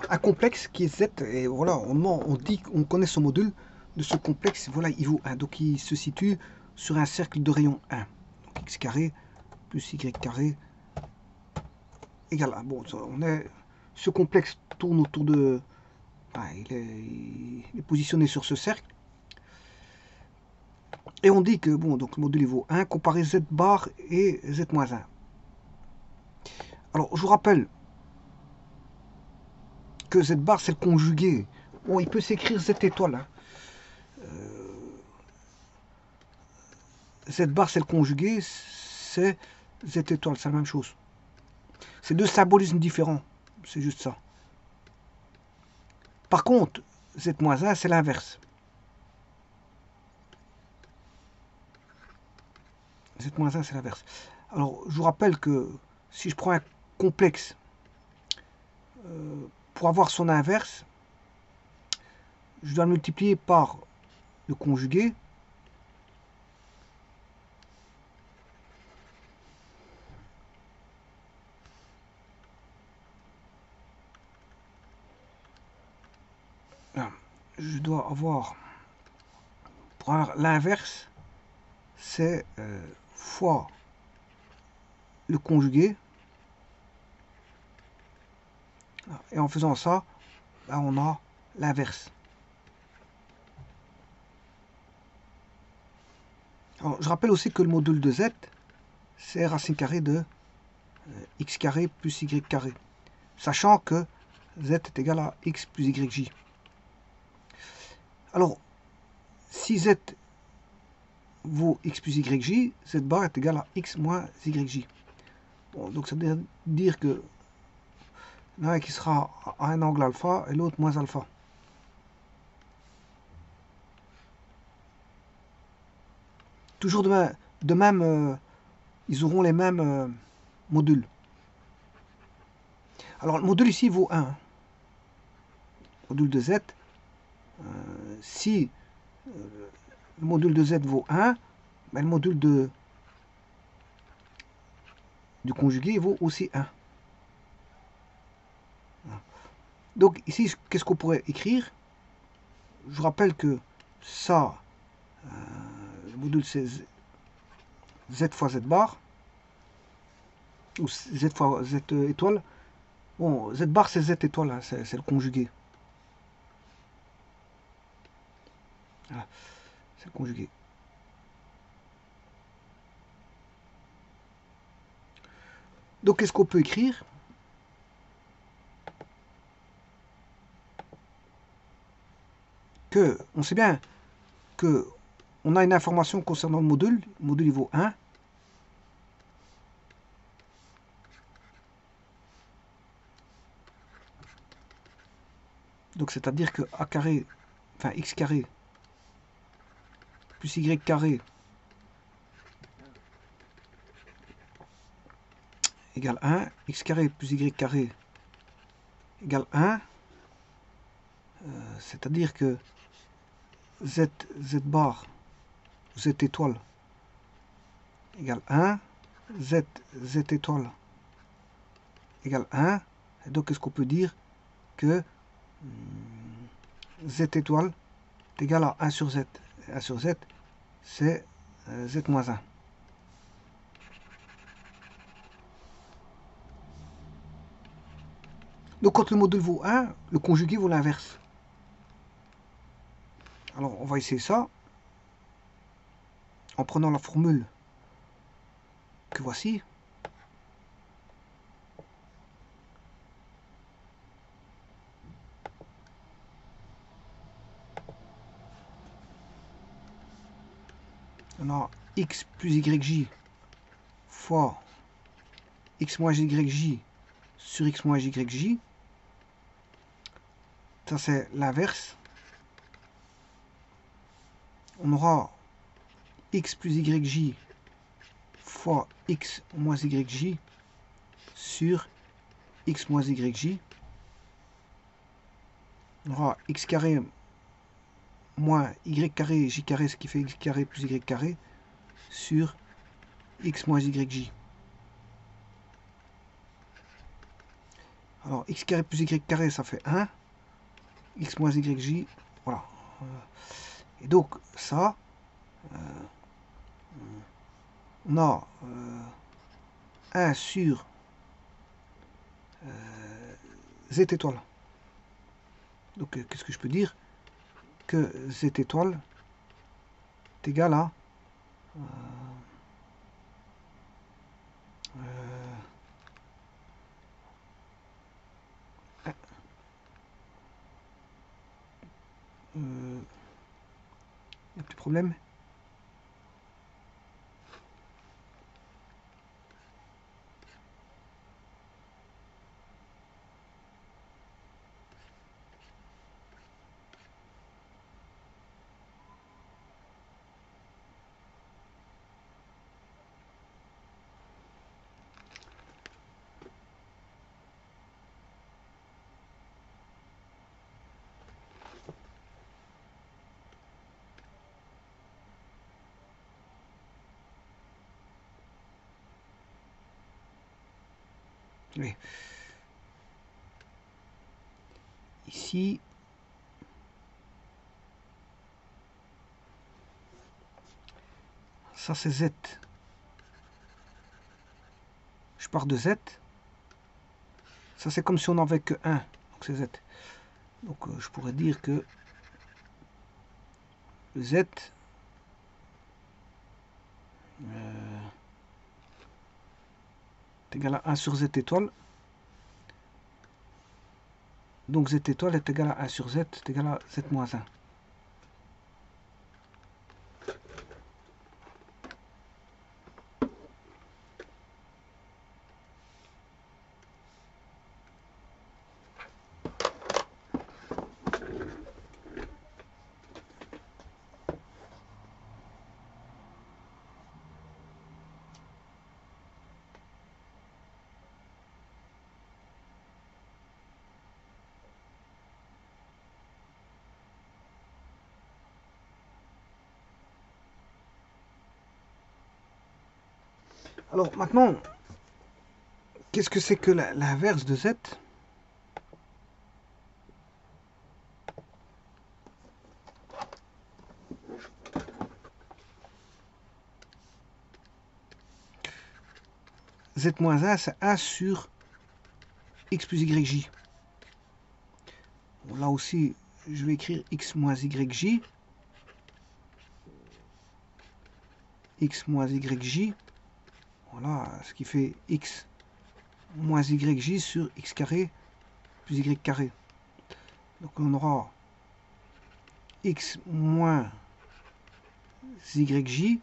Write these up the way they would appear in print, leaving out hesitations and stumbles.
un complexe qui est Z, et voilà, on dit qu'on connaît son module de ce complexe, voilà, il vaut 1. Donc il se situe sur un cercle de rayon 1. Donc x carré plus y carré égale 1. Bon, ce complexe tourne autour de... il est positionné sur ce cercle. Et on dit que bon, donc le module il vaut 1 comparé z bar et z moins 1. Alors je vous rappelle que z bar c'est le conjugué. Bon, il peut s'écrire z étoile. Hein. Z bar c'est le conjugué, c'est z étoile, c'est la même chose. C'est deux symbolismes différents, c'est juste ça. Par contre, z-1 c'est l'inverse. Z-1 c'est l'inverse. Alors je vous rappelle que si je prends un complexe pour avoir son inverse, je dois le multiplier par le conjugué. Je dois avoir, pour avoir l'inverse, c'est fois le conjugué. Et en faisant ça, ben, on a l'inverse. Alors, je rappelle aussi que le module de z, c'est racine carrée de x carré plus y carré. Sachant que z est égal à x plus yj. Alors, si z vaut x plus yj, z bar est égal à x moins yj. Bon, donc ça veut dire que il y en a un qui sera à un angle alpha et l'autre moins alpha. Toujours de même ils auront les mêmes modules. Alors le module ici vaut 1. Module de z. Si le module de z vaut 1, ben, le module du conjugué vaut aussi 1. Donc ici, qu'est-ce qu'on pourrait écrire? Je vous rappelle que ça, le module c'est z fois z bar, ou z fois z étoile. Bon, z bar c'est z étoile, hein, c'est le conjugué. Voilà, c'est le conjugué. Donc qu'est-ce qu'on peut écrire? Que on sait bien que on a une information concernant le module. Le module il vaut 1. Donc c'est-à-dire que a carré, enfin x carré plus y carré égale 1, x carré plus y carré égale 1, c'est-à-dire que z bar, z étoile égale 1, z étoile égale 1, et donc est-ce qu'on peut dire que z étoile est égal à 1 sur z. 1 sur z, c'est z moins 1. Donc quand le module vaut 1, le conjugué vaut l'inverse. Alors on va essayer ça en prenant la formule que voici. On a x plus yj fois x moins yj sur x moins yj. Ça c'est l'inverse. On aura x plus yj fois x moins yj sur x moins yj. On aura x carré moins y carré, j carré, ce qui fait x carré plus y carré, sur x moins yj. Alors, x carré plus y carré, ça fait 1. X moins yj, voilà. Et donc, ça, on a 1 sur z étoile. Donc, qu'est-ce que je peux dire? Que z étoile est égal à il n'y a plus de problème. Oui. Ici, ça c'est z. Je pars de z. Ça c'est comme si on n'avait que 1. Donc c'est z. Donc je pourrais dire que z est égal à 1 sur z étoile. Donc z étoile est égal à 1 sur z est égal à z moins 1. Alors maintenant, qu'est-ce que c'est que l'inverse de z? Z moins 1, c'est 1 sur x plus yj. Bon, là aussi, je vais écrire x moins yj. X moins yj. Voilà, ce qui fait x moins yj sur x carré plus y carré. Donc on aura x moins yj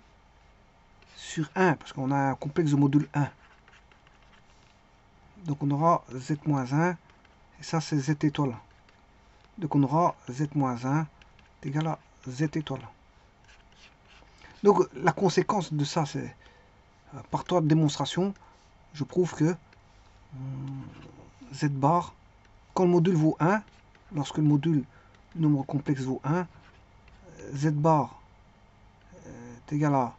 sur 1, parce qu'on a un complexe de module 1. Donc on aura z moins 1, et ça c'est z étoile. Donc on aura z moins 1 est égal à z étoile. Donc la conséquence de ça, c'est par trois démonstrations, je prouve que z bar, quand le module vaut 1, lorsque le module nombre complexe vaut 1, z bar est égal à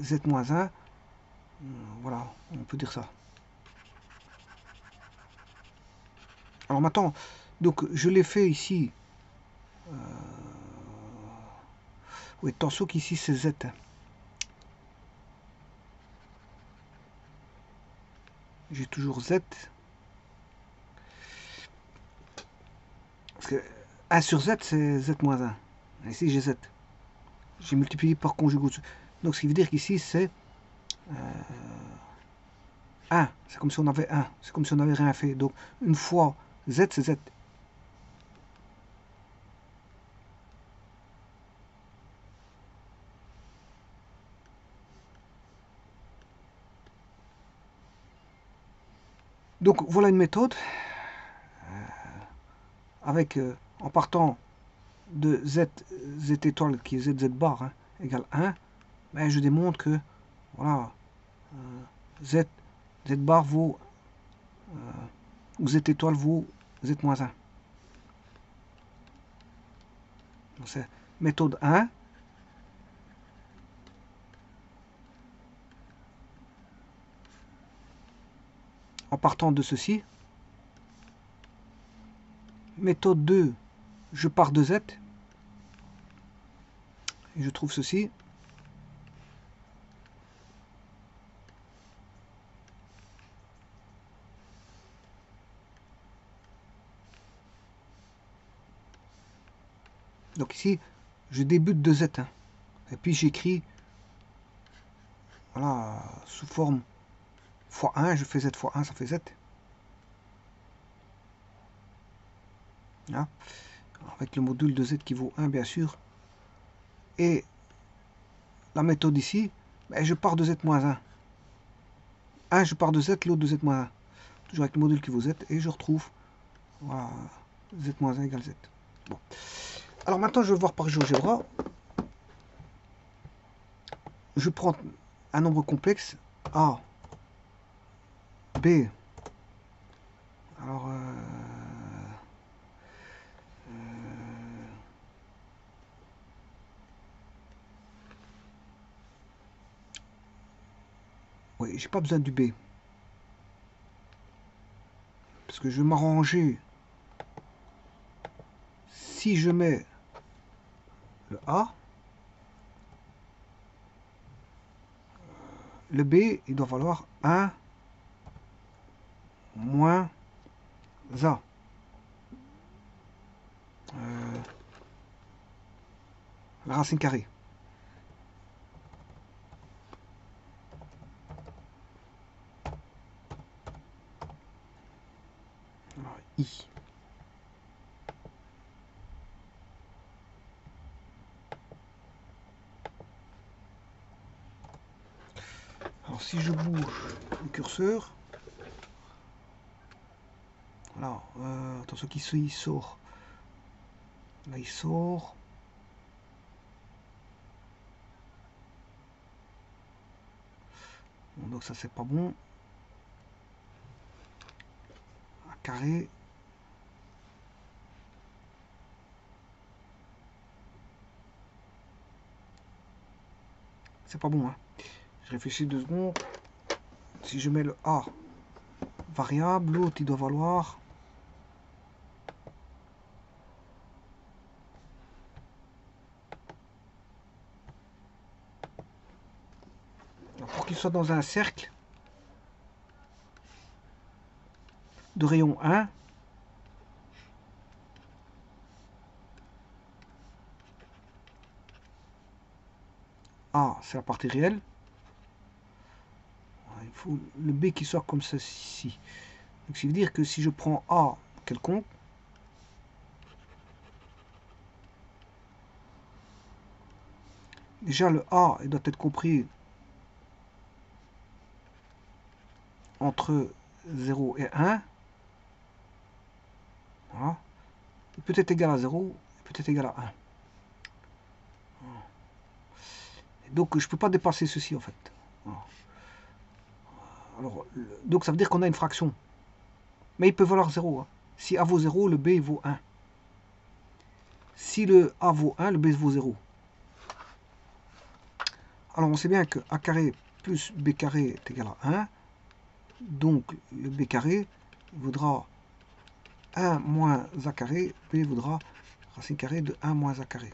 z moins 1. Voilà, on peut dire ça. Alors maintenant, donc je l'ai fait ici. Oui, attention qu'ici c'est z. J'ai toujours z. Parce que 1 sur z, c'est z moins 1. Ici, j'ai z. J'ai multiplié par conjugué au-dessus. Donc, ce qui veut dire qu'ici, c'est 1. C'est comme si on avait 1. C'est comme si on n'avait rien fait. Donc, une fois z, c'est z. Donc, voilà une méthode avec, en partant de z étoile qui est z bar égale 1, ben, je démontre que voilà, z bar vaut ou z étoile vaut z moins 1. Donc c'est méthode 1. En partant de ceci, Méthode 2, je pars de Z. Et je trouve ceci. Donc ici, je débute de Z. Hein. Et puis j'écris, voilà, sous forme x1, je fais Z fois 1, ça fait Z. Hein. Avec le module de Z qui vaut 1, bien sûr. Et la méthode ici, ben, je pars de Z moins 1. Un, je pars de Z, l'autre de Z moins 1. Toujours avec le module qui vaut Z, et je retrouve, voilà, Z moins 1 égale Z. Bon. Alors maintenant, je vais voir par GeoGebra. Je prends un nombre complexe, A, B. Alors, oui, j'ai pas besoin du B. Parce que je vais m'arranger. Si je mets le A, le B, il doit valoir 1 moins A. La racine carrée. Alors, I. Alors si je bouge le curseur, voilà, attention qu'il sort. Là il sort. Bon, donc ça c'est pas bon. Un carré. C'est pas bon, hein. Je réfléchis 2 secondes. Si je mets le A variable, l'autre il doit valoir. Alors, pour qu'il soit dans un cercle de rayon 1, A c'est la partie réelle. Il faut le B qui soit comme ceci. Donc ça veut dire que si je prends A quelconque, déjà le A il doit être compris entre 0 et 1. Voilà. Il peut être égal à 0, il peut être égal à 1. Donc je ne peux pas dépasser ceci en fait. Voilà. Alors, donc ça veut dire qu'on a une fraction. Mais il peut valoir 0. Hein. Si A vaut 0, le B vaut 1. Si le A vaut 1, le B vaut 0. Alors on sait bien que A carré plus B carré est égal à 1. Donc le B carré vaudra 1 moins A carré. B vaudra racine carrée de 1 moins A carré.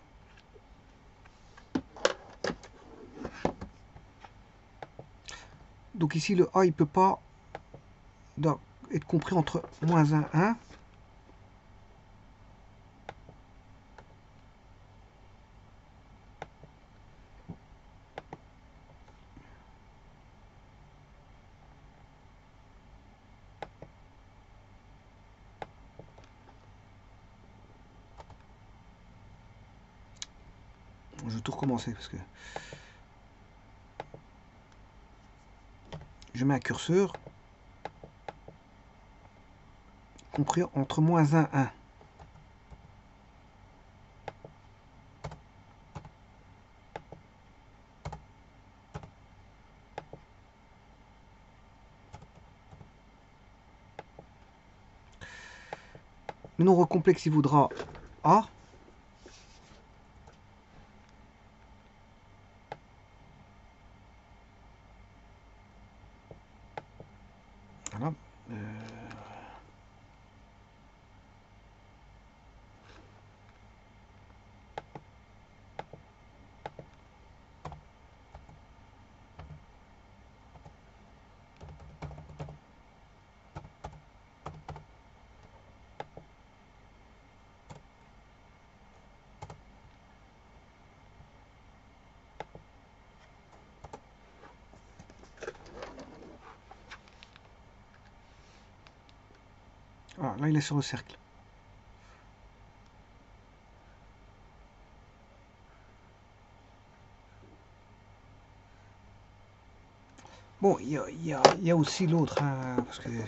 Donc ici le A il peut pas doit être compris entre moins 1, 1. Je vais tout recommencer parce que je mets un curseur compris entre moins 1, 1. Le nombre complexe il vaudra A. Voilà. Ah, là, il est sur le cercle. Bon, il y a aussi l'autre, hein, parce que il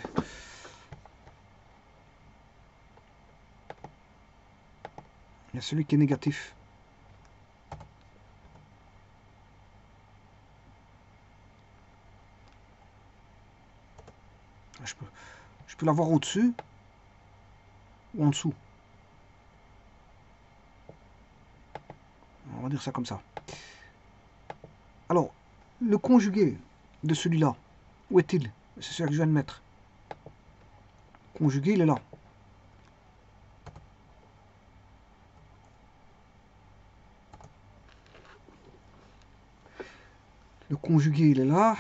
y a celui qui est négatif. Je peux l'avoir au-dessus ou en dessous. On va dire ça comme ça. Alors, le conjugué de celui-là, où est-il? C'est celui que je viens de mettre. Conjugué, il est là. Le conjugué, il est là.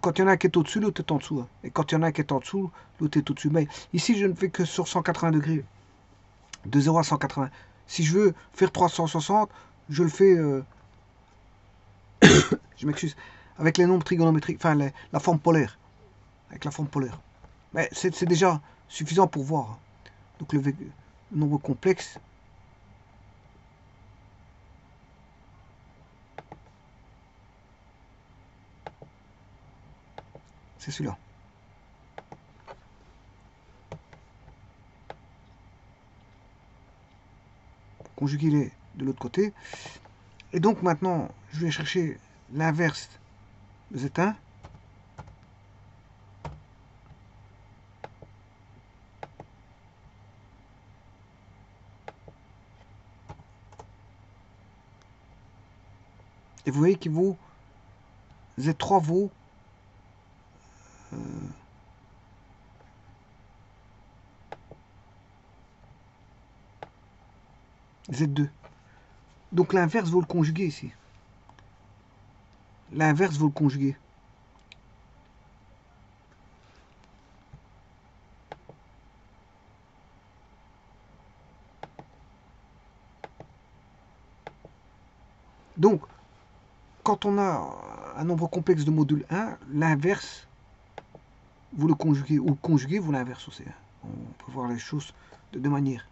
Quand il y en a un qui est au-dessus, l'autre est en dessous. Hein. Et quand il y en a un qui est en dessous, l'autre est au-dessus. Mais ici, je ne fais que sur 180 degrés. De 0 à 180. Si je veux faire 360, je le fais... je m'excuse. Avec les nombres trigonométriques, enfin la forme polaire. Avec la forme polaire. Mais c'est déjà suffisant pour voir. Donc le nombre complexe, c'est celui-là. Conjuguer les de l'autre côté. Et donc maintenant, je vais chercher l'inverse de Z1. Et vous voyez qu'il vaut Z3 vaut Z2. Donc l'inverse vaut le conjuguer ici. L'inverse vaut le conjuguer. Donc, quand on a un nombre complexe de module 1, l'inverse vaut le conjuguer, ou le conjugué vaut l'inverse aussi. On peut voir les choses de deux manières.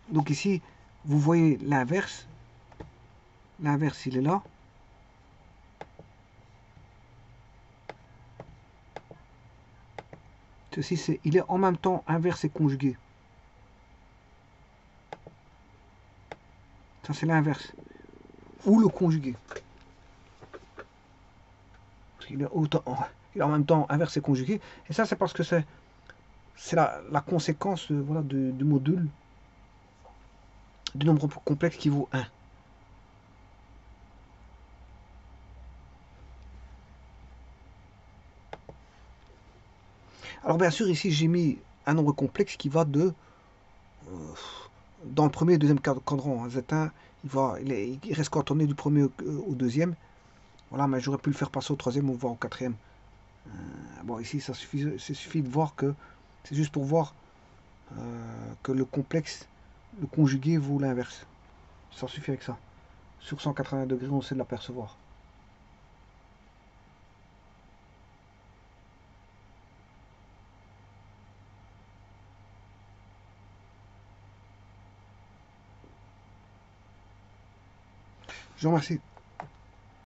Donc ici, vous voyez l'inverse. L'inverse, il est là. Ceci, il est en même temps inverse et conjugué. Ça, c'est l'inverse. Ou le conjugué. Il est en même temps inverse et conjugué. Et ça, c'est parce que c'est la conséquence voilà, du module du nombre complexe qui vaut 1. Alors bien sûr, ici, j'ai mis un nombre complexe qui va de... dans le premier et deuxième cadran. Z1, il reste cantonné du premier au deuxième. Voilà, mais j'aurais pu le faire passer au troisième ou voire au quatrième. Bon, ici, ça suffit de voir que c'est juste pour voir que le complexe, le conjugué vaut l'inverse. Ça suffit avec ça. Sur 180 degrés, on sait de l'apercevoir. Je vous remercie.